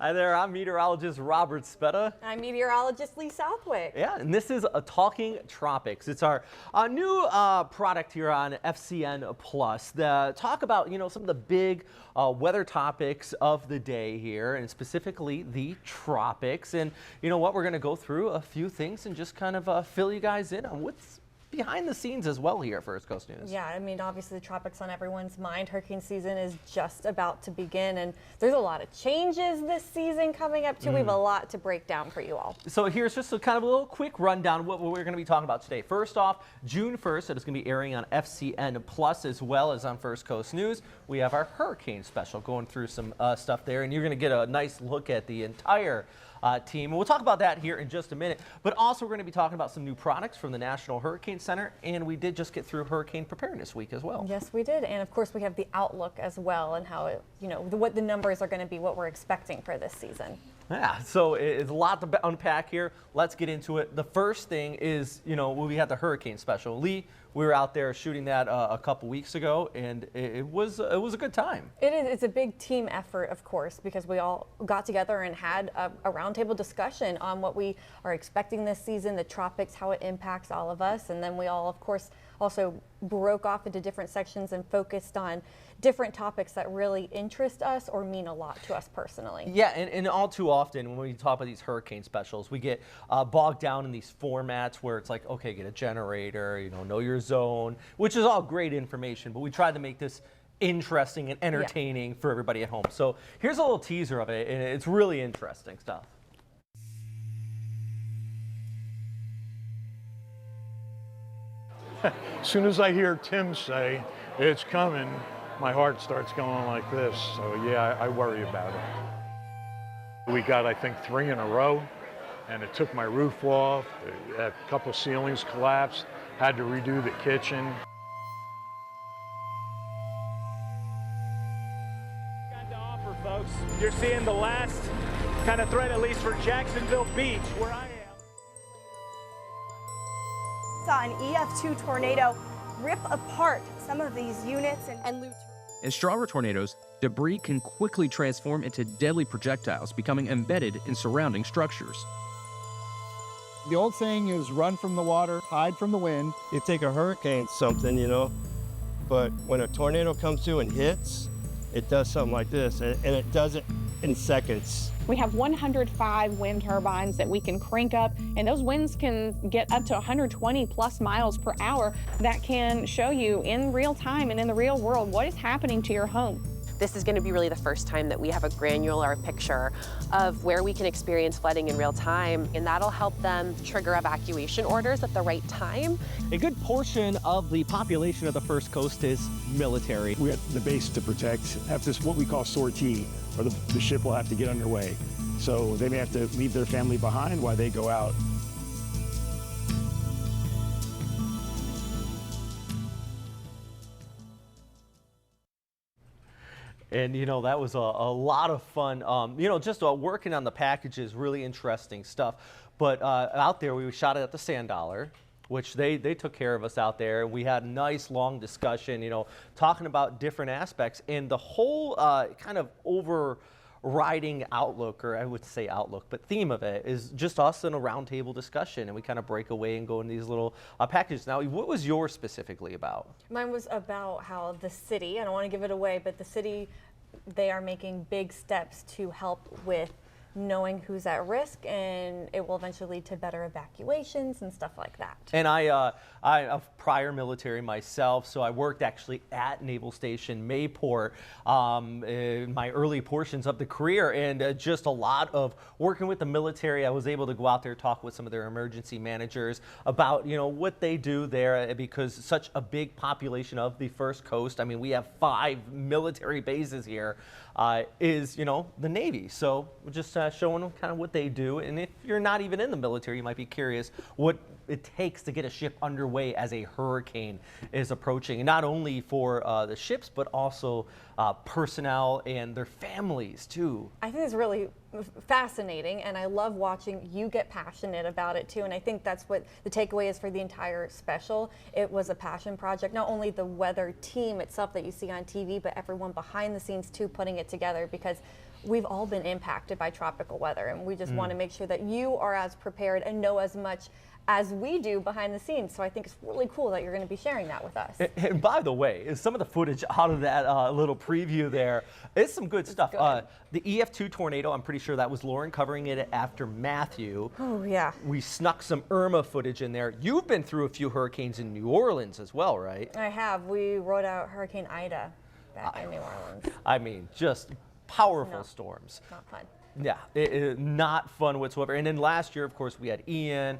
Hi there, I'm meteorologist Robert Speta. I'm meteorologist Lee Southwick. Yeah, and this is a Talking Tropics. It's our new product here on FCN Plus. Talk about, some of the big weather topics of the day here, and specifically the tropics. And you know what, we're going to go through a few things and just kind of fill you guys in on what's behind the scenes as well here at First Coast News. Yeah, I mean, obviously the tropics on everyone's mind. Hurricane season is just about to begin, and there's a lot of changes this season coming up too. We have a lot to break down for you all. So here's just a kind of a little quick rundown of what we're going to be talking about today. First off, June 1st, it is going to be airing on FCN Plus as well as on First Coast News. We have our hurricane special going through some stuff there, and you're going to get a nice look at the entire team. And we'll talk about that here in just a minute. But also we're going to be talking about some new products from the National Hurricane Center, and we did just get through Hurricane-Preparedness Week as well. Yes, we did. And of course we have the outlook as well, and how it, what the numbers are going to be, what we're expecting for this season. Yeah, so it's a lot to unpack here. Let's get into it. The first thing is, we had the hurricane special. Lee, we were out there shooting that a couple weeks ago, and it was a good time. It is. It's a big team effort, of course, because we all got together and had a roundtable discussion on what we are expecting this season, the tropics, how it impacts all of us, and then we all, of course, also broke off into different sections and focused on different topics that really interest us or mean a lot to us personally. Yeah, and all too often when we talk about these hurricane specials, we get bogged down in these formats where it's like, okay, get a generator, know your zone, which is all great information, but we try to make this interesting and entertaining for everybody at home. So here's a little teaser of it, and it's really interesting stuff. As soon as I hear Tim say it's coming, my heart starts going like this. So yeah, I worry about it. We got, I think, 3 in a row, and it took my roof off. A couple ceilings collapsed. Had to redo the kitchen. Got to offer, folks. You're seeing the last kind of threat, at least for Jacksonville Beach, where I am. Saw an EF2 tornado rip apart some of these units and loot. In stronger tornadoes, debris can quickly transform into deadly projectiles, becoming embedded in surrounding structures. The old saying is run from the water, hide from the wind. You think a hurricane something, but when a tornado comes through and hits, it does something like this, and it does it in seconds. We have 105 wind turbines that we can crank up, and those winds can get up to 120 plus miles per hour. That can show you in real time and in the real world what is happening to your home. This is going to be really the first time that we have a granular picture of where we can experience flooding in real time, and that'll help them trigger evacuation orders at the right time. A good portion of the population of the First Coast is military. We have the base to protect, have this what we call sortie, or the ship will have to get underway. So they may have to leave their family behind while they go out. And that was a lot of fun. Just working on the packages, really interesting stuff. But out there, we shot it at the Sand Dollar, which they took care of us out there. We had a nice long discussion, talking about different aspects, and the whole kind of overriding outlook, or I would say outlook, but theme of it is just us in a roundtable discussion, and we kind of break away and go in these little packages. Now, what was yours specifically about? Mine was about how the city, I don't want to give it away, but the city, they are making big steps to help with knowing who's at risk, and it will eventually lead to better evacuations and stuff like that. And I'm prior military myself, so I worked actually at Naval Station Mayport in my early portions of the career, and just a lot of working with the military. I was able to go out there, talk with some of their emergency managers about what they do there, because such a big population of the First Coast. I mean, we have 5 military bases here. Is the Navy. So we're just showing them kind of what they do. And if you're not even in the military, you might be curious what it takes to get a ship underway as a hurricane is approaching, and not only for the ships, but also personnel and their families too. I think it's really fascinating, and I love watching you get passionate about it too. And I think that's what the takeaway is for the entire special. It was a passion project, not only the weather team itself that you see on TV, but everyone behind the scenes too, putting it together, because we've all been impacted by tropical weather, and we just want to make sure that you are as prepared and know as much as we do behind the scenes. So I think it's really cool that you're going to be sharing that with us. And by the way, some of the footage out of that little preview there is some good stuff. Good. The EF2 tornado, I'm pretty sure that was Lauren covering it after Matthew. Oh, yeah. We snuck some Irma footage in there. You've been through a few hurricanes in New Orleans as well, right? I have. We wrote out Hurricane Ida back in New Orleans. I mean, just powerful storms. Not fun. Yeah, not fun whatsoever. And then last year, of course, we had Ian.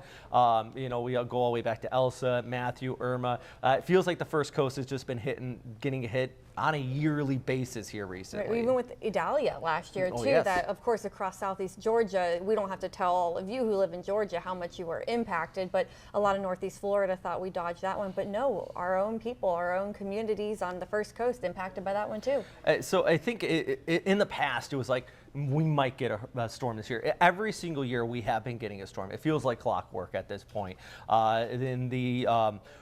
You know, we go all the way back to Elsa, Matthew, Irma. It feels like the first coast has just been getting hit on a yearly basis here recently. Right, even with Idalia last year too, Yes. that of course across southeast Georgia, we don't have to tell all of you who live in Georgia how much you were impacted, but a lot of northeast Florida thought we dodged that one, but no, our own people, our own communities on the first coast impacted by that one too. So I think in the past, it was like, we might get a storm this year. Every single year we have been getting a storm. It feels like clockwork at this point. In the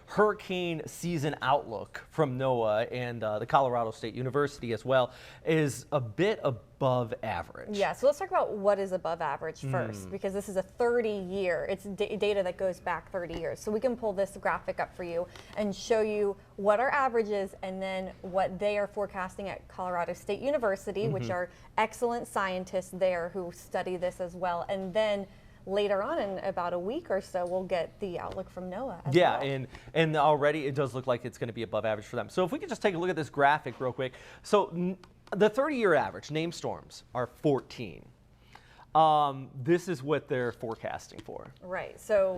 hurricane season outlook from NOAA and the Colorado State University as well is a bit above average. Yeah, so let's talk about what is above average first, because this is a 30-year, it's data that goes back 30 years. So we can pull this graphic up for you and show you what our average is and then what they are forecasting at Colorado State University, which are excellent scientists there who study this as well. And then later on in about a week or so, we'll get the outlook from NOAA as well. and already it does look like it's going to be above average for them. So if we could just take a look at this graphic real quick. So the 30-year average, named storms, are 14. This is what they're forecasting for. Right, so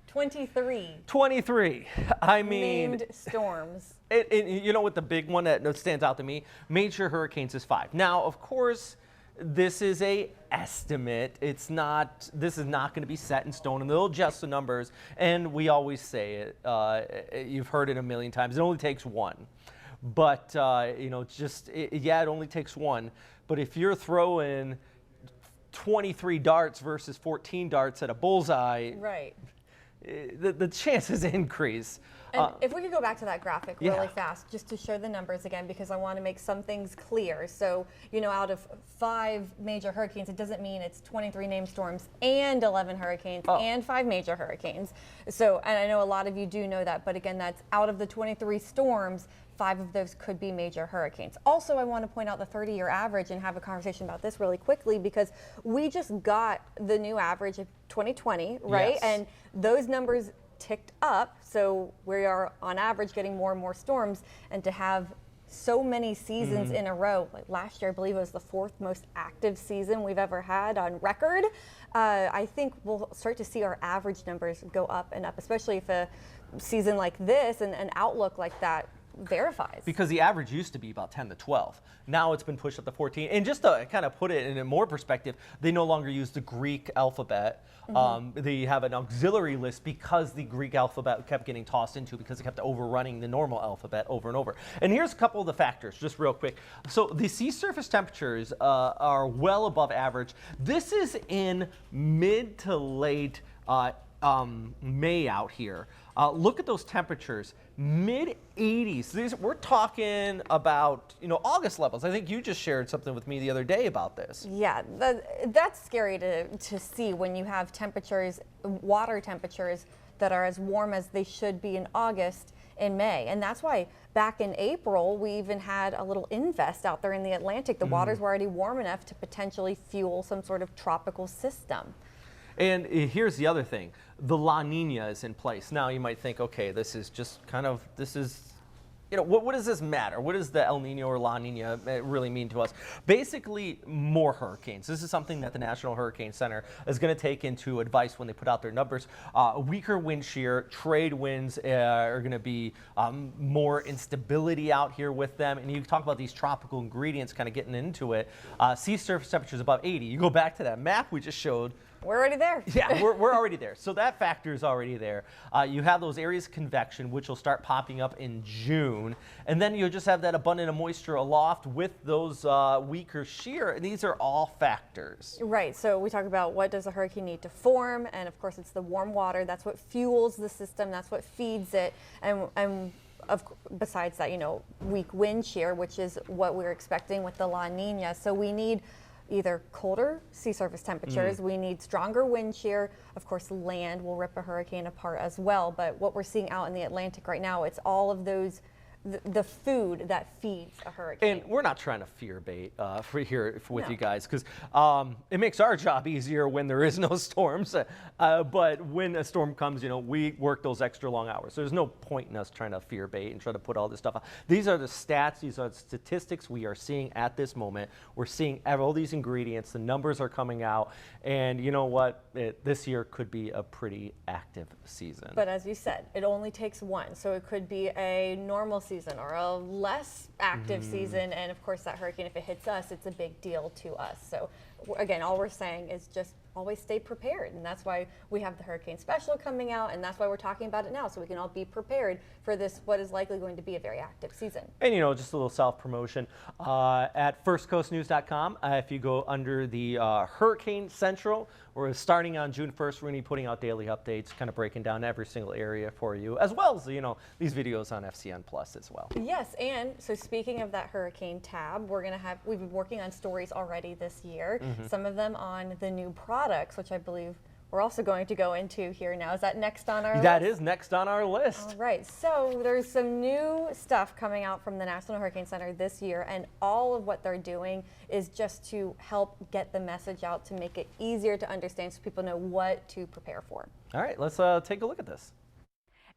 23. 23. I mean, named storms. You know what the big one that stands out to me? Major hurricanes is 5. Now, of course, this is a estimate. This is not going to be set in stone, and they'll adjust the numbers. And we always say it. You've heard it a million times. It only takes one. But you know, it only takes one. But if you're throwing 23 darts versus 14 darts at a bullseye, right, the chances increase. And if we could go back to that graphic really fast, just to show the numbers again, because I want to make some things clear. So, you know, out of 5 major hurricanes, it doesn't mean it's 23 named storms and 11 hurricanes and 5 major hurricanes. So, and I know a lot of you do know that, but again, that's out of the 23 storms, 5 of those could be major hurricanes. Also, I want to point out the 30-year average and have a conversation about this really quickly, because we just got the new average of 2020, right? Yes. And those numbers ticked up, so we are on average getting more and more storms, and to have so many seasons in a row, like last year I believe it was the 4th most active season we've ever had on record, I think we'll start to see our average numbers go up and up, especially if a season like this and an outlook like that verifies. Because the average used to be about 10 to 12. Now it's been pushed up to 14. And just to kind of put it in a more perspective, they no longer use the Greek alphabet. They have an auxiliary list because the Greek alphabet kept getting tossed into, because it kept overrunning the normal alphabet over and over. And here's a couple of the factors, just real quick. So the sea surface temperatures are well above average. This is in mid to late May out here. Look at those temperatures, mid 80s. We're talking about, you know, August levels. I think you just shared something with me the other day about this. Yeah, that's scary to see when you have temperatures, water temperatures that are as warm as they should be in August in May. And that's why back in April, we even had a little invest out there in the Atlantic. The waters were already warm enough to potentially fuel some sort of tropical system. And here's the other thing. The La Nina is in place. Now you might think, okay, this is just kind of, you know, what does this matter? What does the El Nino or La Nina really mean to us? Basically, more hurricanes. This is something that the National Hurricane Center is going to take into advice when they put out their numbers. Weaker wind shear, trade winds are going to be more instability out here with them. And you talk about these tropical ingredients kind of getting into it. Sea surface temperatures above 80. You go back to that map we just showed. We're already there. Yeah, we're already there. So that factor is already there. You have those areas of convection, which will start popping up in June. And then you'll just have that abundant of moisture aloft with those weaker shear. And these are all factors. Right. So we talk about what does a hurricane need to form. And of course, it's the warm water. That's what fuels the system. That's what feeds it. And besides that, weak wind shear, which is what we're expecting with the La Nina. So we need either colder sea surface temperatures, we need stronger wind shear. Of course, land will rip a hurricane apart as well. But what we're seeing out in the Atlantic right now, it's all of those, the food that feeds a hurricane. And we're not trying to fear bait with No. you guys, because it makes our job easier when there is no storms. But when a storm comes, we work those extra long hours. There's no point in us trying to fear bait and try to put all this stuff out. These are the stats, these are the statistics we are seeing at this moment. We're seeing all these ingredients, the numbers are coming out, and you know what? This year could be a pretty active season. But as you said, it only takes one. So it could be a normal season or a less active season. And of course, that hurricane, if it hits us, it's a big deal to us. So again, all we're saying is just always stay prepared. And that's why we have the hurricane special coming out. And that's why we're talking about it now, so we can all be prepared for this, what is likely going to be a very active season. And just a little self-promotion at firstcoastnews.com. If you go under the Hurricane Central, we're starting on June 1st. We're going to be putting out daily updates, kind of breaking down every single area for you, as well as, these videos on FCN Plus as well. Yes, and so speaking of that hurricane tab, we've been working on stories already this year, some of them on the new products, which I believe we're also going to go into here now. Is that next on our list? That is next on our list. All right, so there's some new stuff coming out from the National Hurricane Center this year, and all of what they're doing is just to help get the message out, to make it easier to understand so people know what to prepare for. All right, let's take a look at this.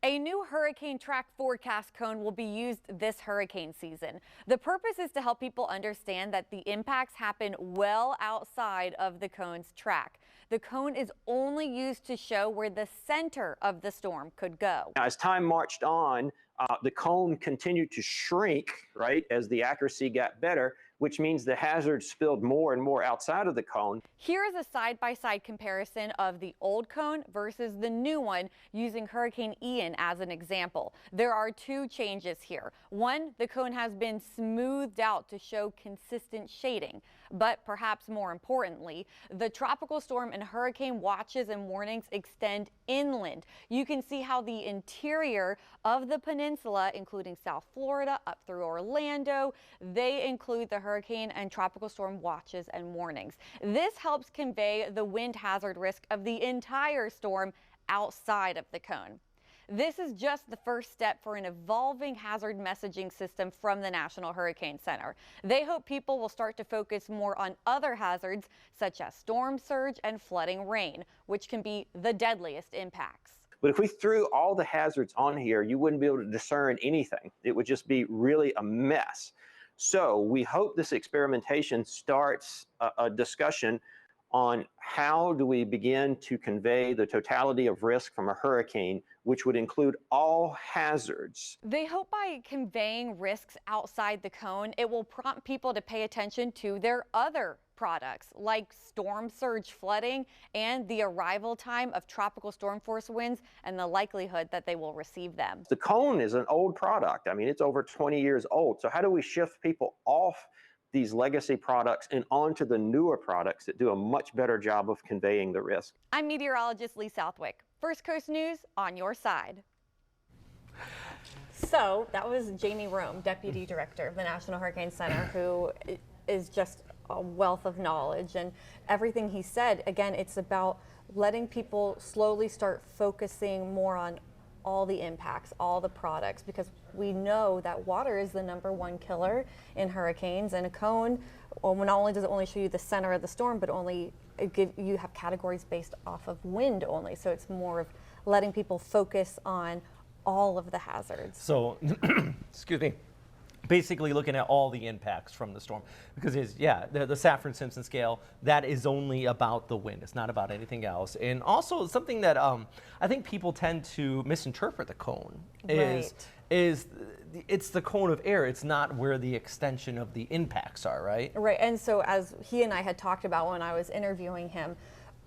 A new hurricane track forecast cone will be used this hurricane season. The purpose is to help people understand that the impacts happen well outside of the cone's track. The cone is only used to show where the center of the storm could go. As time marched on, the cone continued to shrink, right, as the accuracy got better, which means the hazard spilled more and more outside of the cone. Here is a side-by-side comparison of the old cone versus the new one, using Hurricane Ian as an example. There are two changes here. One, the cone has been smoothed out to show consistent shading. But perhaps more importantly, the tropical storm and hurricane watches and warnings extend inland. You can see how the interior of the peninsula, including South Florida up through Orlando, they include the hurricane and tropical storm watches and warnings. This helps convey the wind hazard risk of the entire storm outside of the cone. This is just the first step for an evolving hazard messaging system from the National Hurricane Center. They hope people will start to focus more on other hazards, such as storm surge and flooding rain, which can be the deadliest impacts. But if we threw all the hazards on here, you wouldn't be able to discern anything. It would just be really a mess. So we hope this experimentation starts a discussion on how do we begin to convey the totality of risk from a hurricane, which would include all hazards. They hope by conveying risks outside the cone, it will prompt people to pay attention to their other products, like storm surge flooding and the arrival time of tropical storm force winds and the likelihood that they will receive them. The cone is an old product. I mean, it's over 20 years old. So how do we shift people off these legacy products and onto the newer products that do a much better job of conveying the risk? I'm meteorologist Lee Southwick. First Coast News on your side. So that was Jamie Rome, Deputy Director of the National Hurricane Center, who is just a wealth of knowledge, and everything he said, again, it's about letting people slowly start focusing more on all the impacts, all the products, because we know that water is the #1 killer in hurricanes, and a cone, well, not only does it only show you the center of the storm, but you have categories based off of wind only. So it's more of letting people focus on all of the hazards. So, excuse me. Basically looking at all the impacts from the storm, because the Saffir-Simpson scale, that is only about the wind. It's not about anything else. And also something that I think people tend to misinterpret the cone is it's the cone of air. It's not where the extension of the impacts are, right? Right. And so as he and I had talked about when I was interviewing him,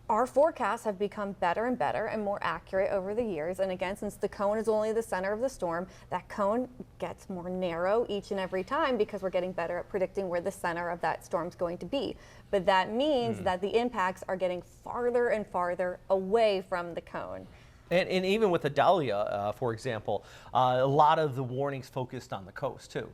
our forecasts have become better and better and more accurate over the years. And again, since the cone is only the center of the storm, that cone gets more narrow each and every time because we're getting better at predicting where the center of that storm's going to be. But that means that the impacts are getting farther and farther away from the cone. And even with Idalia, for example, a lot of the warnings focused on the coast too,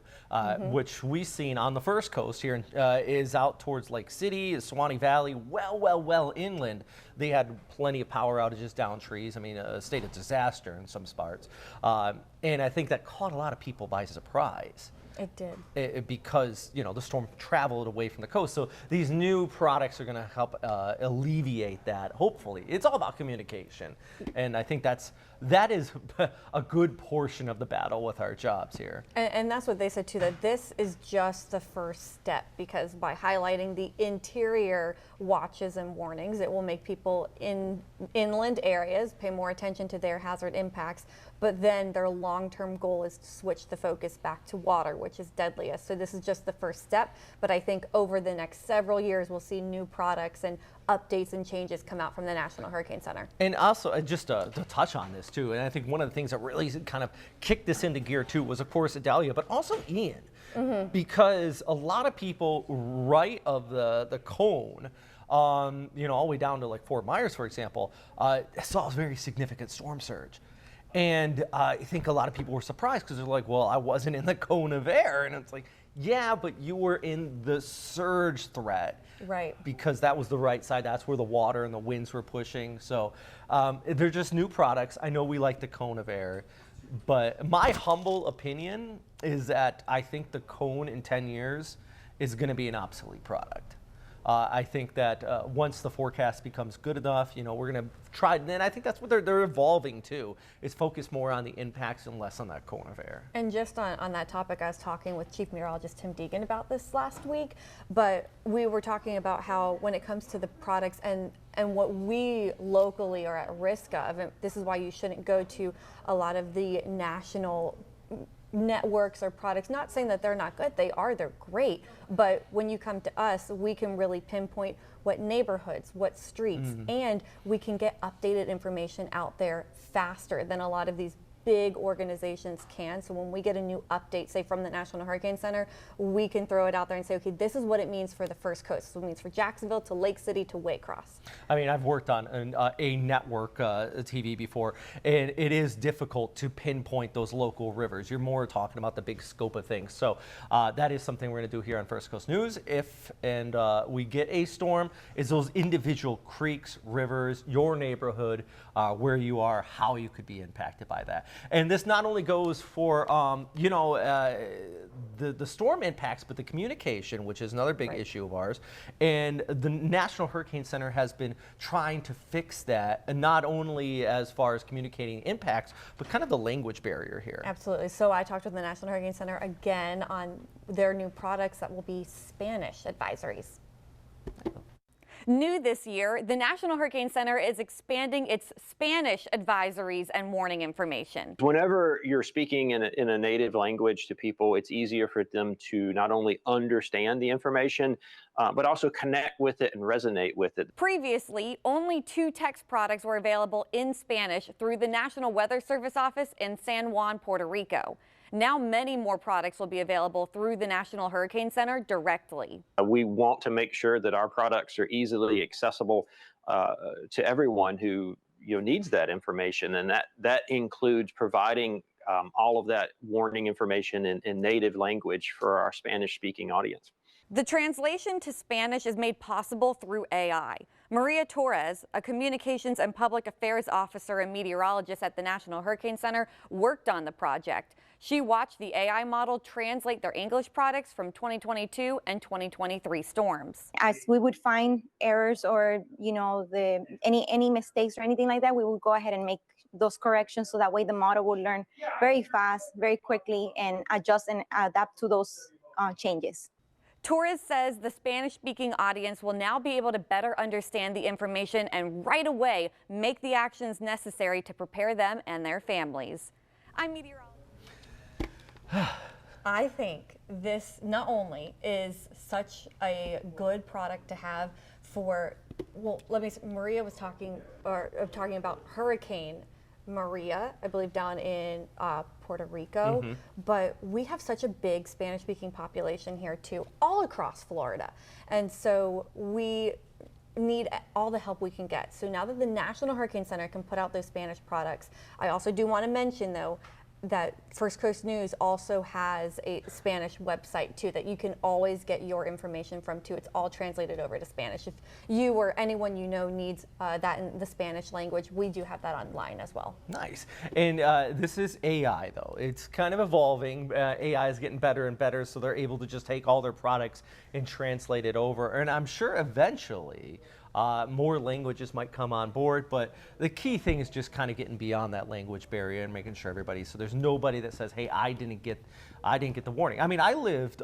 which we've seen on the first coast here is out towards Lake City, Swanee Valley, well inland. They had plenty of power outages, down trees. I mean, a state of disaster in some spots. And I think that caught a lot of people by surprise. It did. Because, you know, the storm traveled away from the coast. So these new products are going to help alleviate that, hopefully. It's all about communication. And I think that is a good portion of the battle with our jobs here. And that's what they said too, that this is just the first step, because by highlighting the interior watches and warnings, it will make people in inland areas pay more attention to their hazard impacts. But then their long-term goal is to switch the focus back to water, which is deadliest. So this is just the first step. But I think over the next several years, we'll see new products and updates and changes come out from the National Hurricane Center. And also, just to touch on this too, and I think one of the things that really kind of kicked this into gear too was, of course, Idalia, but also Ian. Because a lot of people right of the cone, you know, all the way down to like Fort Myers, for example, saw a very significant storm surge. And I think a lot of people were surprised because they're like, well, I wasn't in the cone of air. And it's like, yeah, but you were in the surge threat. Right. Because that was the right side. That's where the water and the winds were pushing. So they're just new products. I know we like the cone of air. But my humble opinion is that I think the cone in 10 years is going to be an obsolete product. I think that once the forecast becomes good enough, you know, we're going to try, and I think that's what they're evolving to, is focus more on the impacts and less on that cone of air. And just on that topic, I was talking with Chief Meteorologist Tim Deegan about this last week, but we were talking about how when it comes to the products and what we locally are at risk of, and this is why you shouldn't go to a lot of the national networks or products, not saying that they're not good, they're great, but when you come to us, we can really pinpoint what neighborhoods, what streets, and we can get updated information out there faster than a lot of these big organizations can. So when we get a new update, say from the National Hurricane Center, we can throw it out there and say, okay, this is what it means for the first coast. So it means for Jacksonville to Lake City to Waycross. I mean, I've worked on a network TV before, and it is difficult to pinpoint those local rivers. You're more talking about the big scope of things. So that is something we're going to do here on First Coast News. If we get a storm, is those individual creeks, rivers, your neighborhood, where you are, how you could be impacted by that. And this not only goes for, you know, the storm impacts, but the communication, which is another big issue of ours. And the National Hurricane Center has been trying to fix that, and not only as far as communicating impacts, but kind of the language barrier here. Absolutely. So I talked with the National Hurricane Center again on their new products that will be Spanish advisories. New this year, the National Hurricane Center is expanding its Spanish advisories and warning information. Whenever you're speaking in a native language to people, it's easier for them to not only understand the information, but also connect with it and resonate with it. Previously, only 2 text products were available in Spanish through the National Weather Service office in San Juan, Puerto Rico. Now many more products will be available through the National Hurricane Center directly. We want to make sure that our products are easily accessible to everyone who needs that information, and that includes providing all of that warning information in native language for our Spanish-speaking audience. The translation to Spanish is made possible through AI. Maria Torres, a communications and public affairs officer and meteorologist at the National Hurricane Center, worked on the project. She watched the AI model translate their English products from 2022 and 2023 storms. As we would find errors or, any mistakes or anything like that, we would go ahead and make those corrections so that way the model will learn very fast, very quickly, and adjust and adapt to those changes. Torres says the Spanish-speaking audience will now be able to better understand the information and right away make the actions necessary to prepare them and their families. I'm meteorologist. I think this not only is such a good product to have well, Maria was talking about Hurricane Maria, I believe down in Puerto Rico, but we have such a big Spanish-speaking population here too, all across Florida, and so we need all the help we can get. So now that the National Hurricane Center can put out those Spanish products, I also do want to mention though that First Coast News also has a Spanish website too that you can always get your information from too. It's all translated over to Spanish. If you or anyone you know needs that in the Spanish language, we do have that online as well. Nice. And this is AI though. It's kind of evolving. AI is getting better and better, so they're able to just take all their products and translate it over. And I'm sure eventually more languages might come on board, but the key thing is just kind of getting beyond that language barrier and making sure so there's nobody that says, hey, I didn't get the warning. I mean, I lived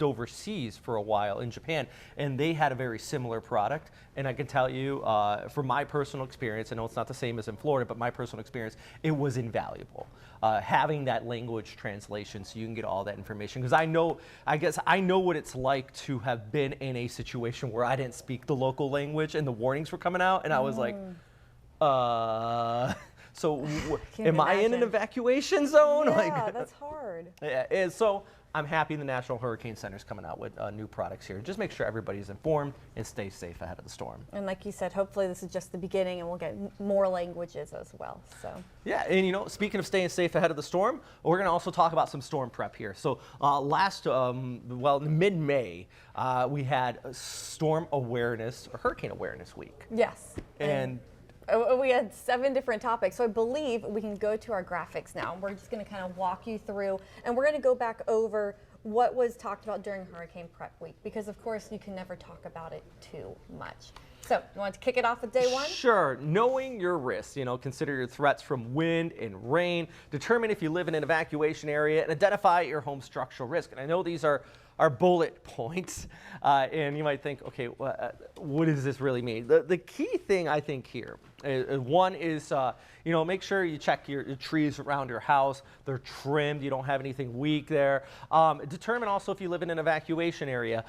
overseas for a while in Japan, and they had a very similar product. And I can tell you, from my personal experience, I know it's not the same as in Florida, but my personal experience, it was invaluable. Having that language translation so you can get all that information. Because I guess I know what it's like to have been in a situation where I didn't speak the local language and the warnings were coming out, and I was like, so am I in an evacuation zone? Yeah, that's hard. Yeah, and so I'm happy the National Hurricane Center is coming out with new products here. Just make sure everybody's informed and stay safe ahead of the storm. And like you said, hopefully this is just the beginning and we'll get more languages as well. So yeah, and speaking of staying safe ahead of the storm, we're going to also talk about some storm prep here. So mid-May, we had a storm awareness or hurricane awareness week. Yes. And we had 7 different topics, so I believe we can go to our graphics now. We're just going to kind of walk you through, and we're going to go back over what was talked about during Hurricane Prep Week, because of course you can never talk about it too much. So you want to kick it off with day 1? Sure. Knowing your risks, consider your threats from wind and rain, determine if you live in an evacuation area, and identify your home structural risk. And I know these are bullet points, and you might think, okay, what does this really mean? The key thing I think here, one is, make sure you check your trees around your house. They're trimmed. You don't have anything weak there. Determine also if you live in an evacuation area.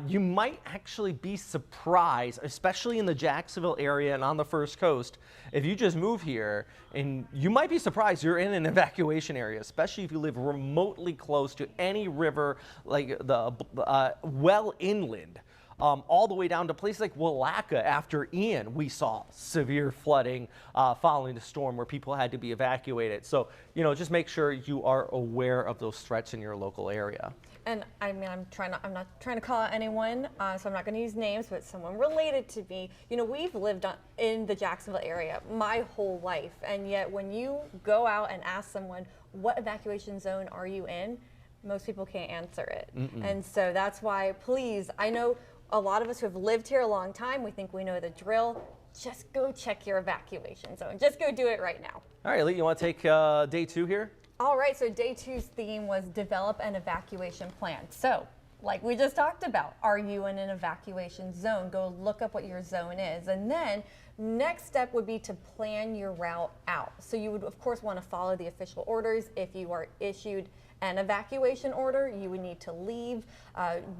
You might actually be surprised, especially in the Jacksonville area and on the First Coast, if you just move here, and you might be surprised you're in an evacuation area, especially if you live remotely close to any river, like well inland. All the way down to places like Willaca. After Ian, we saw severe flooding following the storm where people had to be evacuated. So, just make sure you are aware of those threats in your local area. And I mean, I'm not trying to call out anyone, so I'm not going to use names, but someone related to me. We've lived in the Jacksonville area my whole life, and yet when you go out and ask someone, what evacuation zone are you in? Most people can't answer it. And so that's why, please, I know a lot of us who have lived here a long time, we think we know the drill. Just go check your evacuation zone. Just go do it right now. All right, Lee, you want to take day 2 here? All right, so day 2's theme was develop an evacuation plan. So, like we just talked about, are you in an evacuation zone? Go look up what your zone is. And then next step would be to plan your route out. So you would, of course, want to follow the official orders. If you are issued an evacuation order, you would need to leave.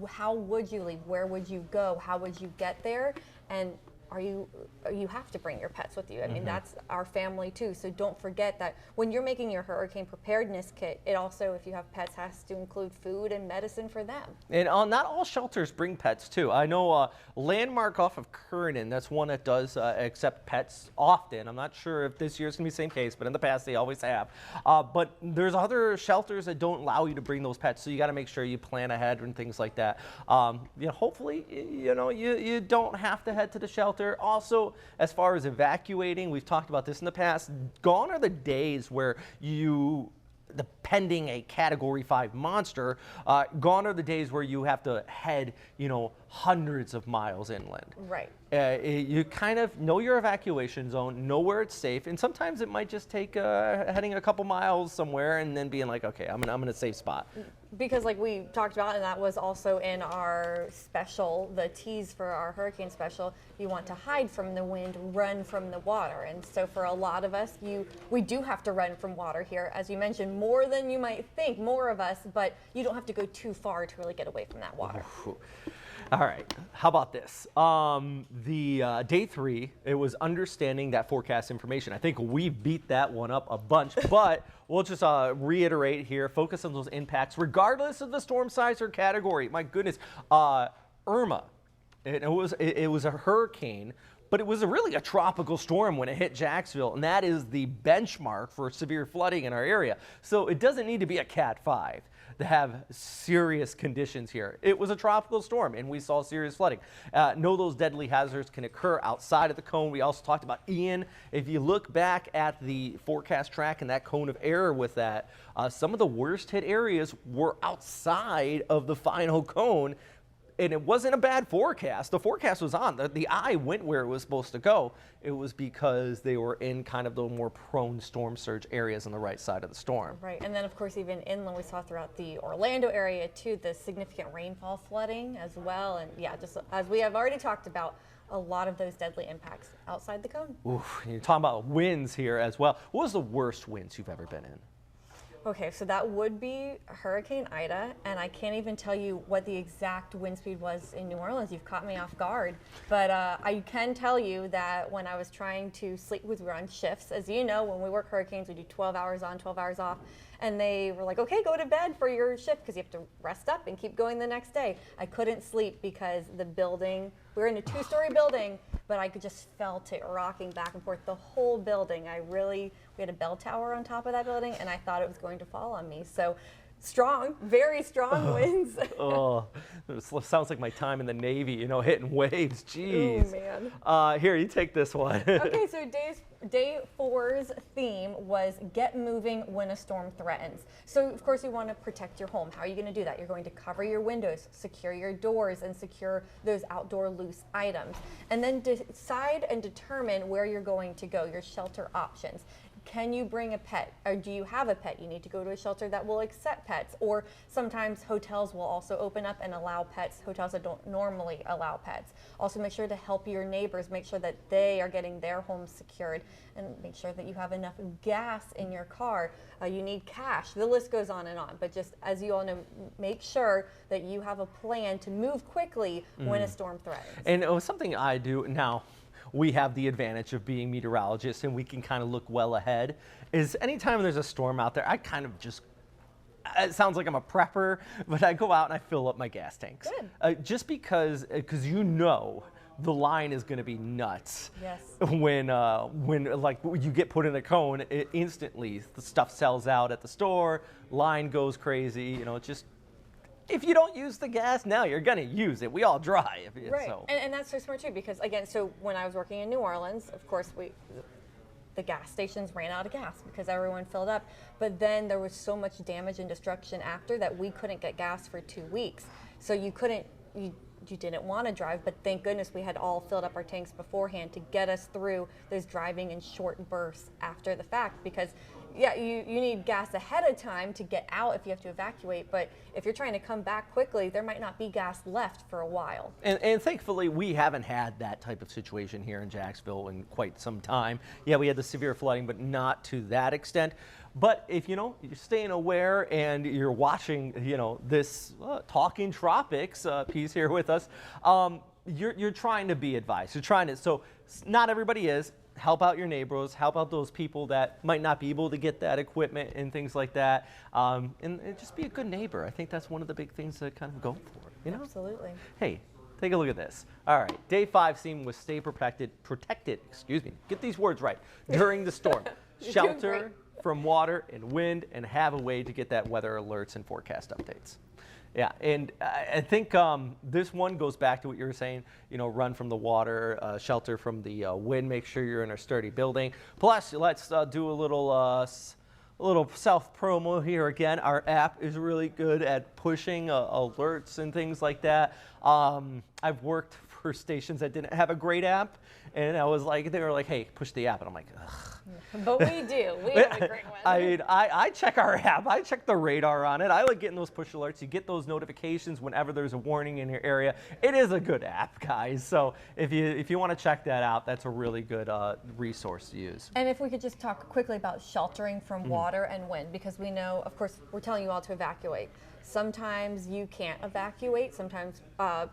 How would you leave? Where would you go? How would you get there? And you have to bring your pets with you. I mean, that's our family too. So don't forget that when you're making your hurricane preparedness kit, it also, if you have pets, has to include food and medicine for them. And not all shelters bring pets too. I know Landmark off of Kernan, that's one that does accept pets often. I'm not sure if this year's gonna be the same case, but in the past they always have. But there's other shelters that don't allow you to bring those pets, so you gotta make sure you plan ahead and things like that. Hopefully, you don't have to head to the shelter. Also, as far as evacuating, we've talked about this in the past, gone are the days where pending a Category 5 monster, gone are the days where you have to head, hundreds of miles inland. Right. You kind of know your evacuation zone, know where it's safe, and sometimes it might just take heading a couple miles somewhere and then being like, okay, I'm in a safe spot. Because like we talked about, and that was also in our special, the tease for our hurricane special, you want to hide from the wind, run from the water. And so for a lot of us, we do have to run from water here. As you mentioned, more than you might think, more of us, but you don't have to go too far to really get away from that water. All right, how about this? Day 3, it was understanding that forecast information. I think we beat that one up a bunch, but we'll just reiterate here, focus on those impacts regardless of the storm size or category. My goodness, Irma, it was a hurricane, but it was really a tropical storm when it hit Jacksonville, and that is the benchmark for severe flooding in our area. So it doesn't need to be a Cat 5 to have serious conditions here. It was a tropical storm, and we saw serious flooding. Know those deadly hazards can occur outside of the cone. We also talked about Ian. If you look back at the forecast track and that cone of error with that, some of the worst hit areas were outside of the final cone. And it wasn't a bad forecast. The forecast was on. The eye went where it was supposed to go. It was because they were in kind of the more prone storm surge areas on the right side of the storm. Right, and then of course even inland we saw throughout the Orlando area too, the significant rainfall flooding as well. And yeah, just as we have already talked about, a lot of those deadly impacts outside the cone. Oof, you're talking about winds here as well. What was the worst winds you've ever been in? Okay, so that would be Hurricane Ida, and I can't even tell you what the exact wind speed was in New Orleans. You've caught me off guard. But I can tell you that when I was trying to sleep, because we were on shifts, as you know, when we work hurricanes, we do 12 hours on, 12 hours off. And they were like, okay, go to bed for your shift because you have to rest up and keep going the next day. I couldn't sleep because the building, we were in a 2-story building, but I could just felt it rocking back and forth, the whole building. We had a bell tower on top of that building, and I thought it was going to fall on me. So strong, very strong winds. Oh, it sounds like my time in the Navy, you know, hitting waves. Jeez. Oh, man. Here, you take this one. Okay, so day 4's theme was get moving when a storm threatens. So, of course, you want to protect your home. How are you going to do that? You're going to cover your windows, secure your doors, and secure those outdoor loose items. And then decide and determine where you're going to go, your shelter options. Can you bring a pet, or do you have a pet? You need to go to a shelter that will accept pets, or sometimes hotels will also open up and allow pets, hotels that don't normally allow pets. Also make sure to help your neighbors, make sure that they are getting their homes secured, and make sure that you have enough gas in your car. You need cash. The list goes on, but just as you all know, make sure that you have a plan to move quickly when a storm threatens. And it was something I do now. We have the advantage of being meteorologists, and we can kind of look well ahead. Is anytime there's a storm out there, I kind of just, it sounds like I'm a prepper, but I go out and I fill up my gas tanks. Good. Just because you know the line is going to be nuts. Yes. When like you get put in a cone, instantly the stuff sells out at the store, line goes crazy. You know, it's just. If you don't use the gas now, you're going to use it. We all drive. Right, so. and that's so smart too, because again, so when I was working in New Orleans, of course, the gas stations ran out of gas because everyone filled up. But then there was so much damage and destruction after that we couldn't get gas for 2 weeks. So you didn't want to drive, but thank goodness we had all filled up our tanks beforehand to get us through those driving in short bursts after the fact, because yeah, you need gas ahead of time to get out if you have to evacuate, but if you're trying to come back quickly, there might not be gas left for a while. And thankfully, we haven't had that type of situation here in Jacksonville in quite some time. Yeah, we had the severe flooding, but not to that extent. But if you're staying aware and you're watching, this Talkin Tropics piece here with us, you're trying to be advised. You're trying to, so not everybody is. Help out your neighbors, help out those people that might not be able to get that equipment and things like that. And just be a good neighbor. I think that's one of the big things to kind of go for, Absolutely. Hey, take a look at this. All right, day 5 theme was stay protected, get these words right, during the storm. Shelter from water and wind, and have a way to get that weather alerts and forecast updates. Yeah, and I think this one goes back to what you were saying, run from the water, shelter from the wind, make sure you're in a sturdy building. Plus, let's do a little self-promo here again. Our app is really good at pushing alerts and things like that. I've worked for stations that didn't have a great app, And I was like, they were like, hey, push the app. And I'm like, ugh. But we do. We have a great one. I mean, I check our app. I check the radar on it. I like getting those push alerts. You get those notifications whenever there's a warning in your area. It is a good app, guys. So if you want to check that out, that's a really good resource to use. And if we could just talk quickly about sheltering from water and wind, because we know, of course, we're telling you all to evacuate. Sometimes you can't evacuate. Sometimes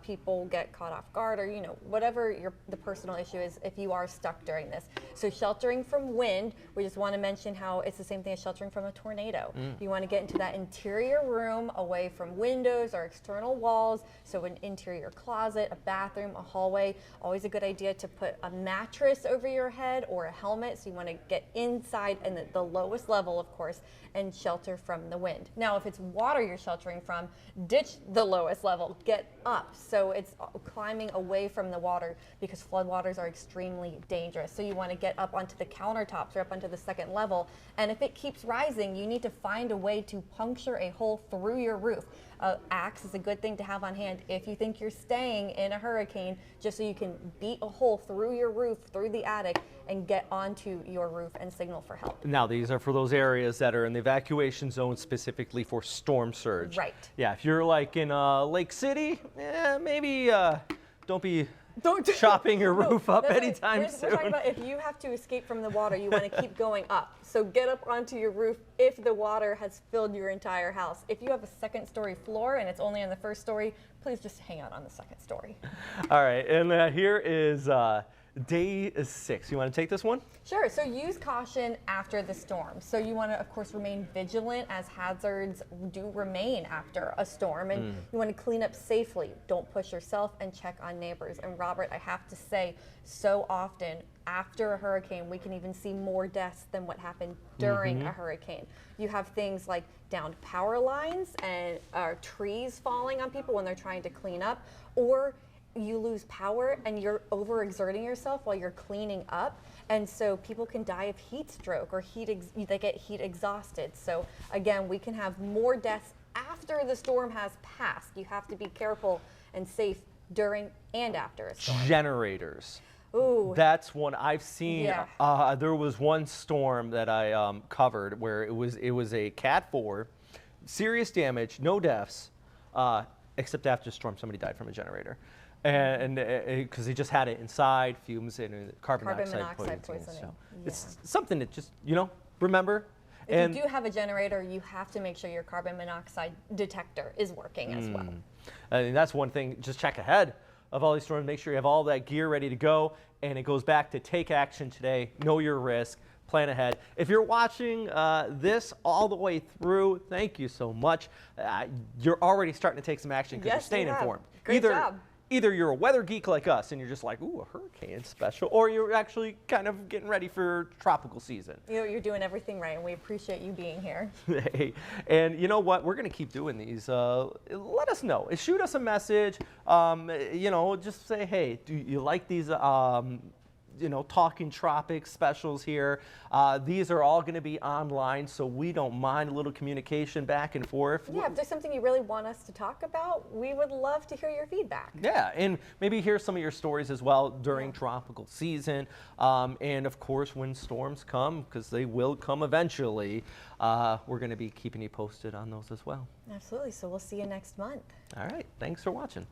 people get caught off guard, or whatever the personal issue is if you are stuck during this. So sheltering from wind, we just want to mention how it's the same thing as sheltering from a tornado. You want to get into that interior room away from windows or external walls. So an interior closet, a bathroom, a hallway. Always a good idea to put a mattress over your head or a helmet. So you want to get inside and the lowest level, of course, and shelter from the wind. Now, if it's water you're sheltering from, ditch the lowest level, get up. So it's climbing away from the water, because floodwaters are extremely dangerous. So you want to get up onto the countertops or up onto the second level. And if it keeps rising, you need to find a way to puncture a hole through your roof. Axe is a good thing to have on hand if you think you're staying in a hurricane, just so you can beat a hole through your roof, through the attic, and get onto your roof and signal for help. Now, these are for those areas that are in the evacuation zone specifically for storm surge. Right. Yeah, if you're like in Lake City, maybe don't be chopping your roof up anytime soon. We're talking about if you have to escape from the water, you want to keep going up. So get up onto your roof if the water has filled your entire house. If you have a second-story floor and it's only on the first story, please just hang out on the second story. All right, and here is day 6. You want to take this one? Sure. So use caution after the storm. So you want to, of course, remain vigilant, as hazards do remain after a storm. And you want to clean up safely. Don't push yourself, and check on neighbors. And Robert, I have to say, so often after a hurricane, we can even see more deaths than what happened during a hurricane. You have things like downed power lines and trees falling on people when they're trying to clean up, or you lose power and you're overexerting yourself while you're cleaning up, and so people can die of heat stroke or they get heat exhausted. So again, we can have more deaths after the storm has passed. You have to be careful and safe during and after a storm. Generators. Ooh. That's one I've seen. Yeah. There was one storm that I covered where it was a Cat 4, serious damage, no deaths, except after the storm somebody died from a generator. And because they just had it inside, fumes and carbon monoxide poisoning. So it's something that just, remember. If you do have a generator, you have to make sure your carbon monoxide detector is working as well. And that's one thing, just check ahead of all these storms. Make sure you have all that gear ready to go. And it goes back to take action today, know your risk, plan ahead. If you're watching this all the way through, thank you so much. You're already starting to take some action because you're staying informed. Great job. Either you're a weather geek like us and you're just like, ooh, a hurricane special, or you're actually kind of getting ready for tropical season. You're doing everything right, and we appreciate you being here. Hey, and you know what? We're going to keep doing these. Let us know. Shoot us a message. Just say, hey, do you like these Talkin Tropics specials here? These are all going to be online, so we don't mind a little communication back and forth. Yeah, if there's something you really want us to talk about, we would love to hear your feedback. Yeah, and maybe hear some of your stories as well during tropical season. And of course, when storms come, because they will come eventually, we're going to be keeping you posted on those as well. Absolutely, so we'll see you next month. All right, thanks for watching.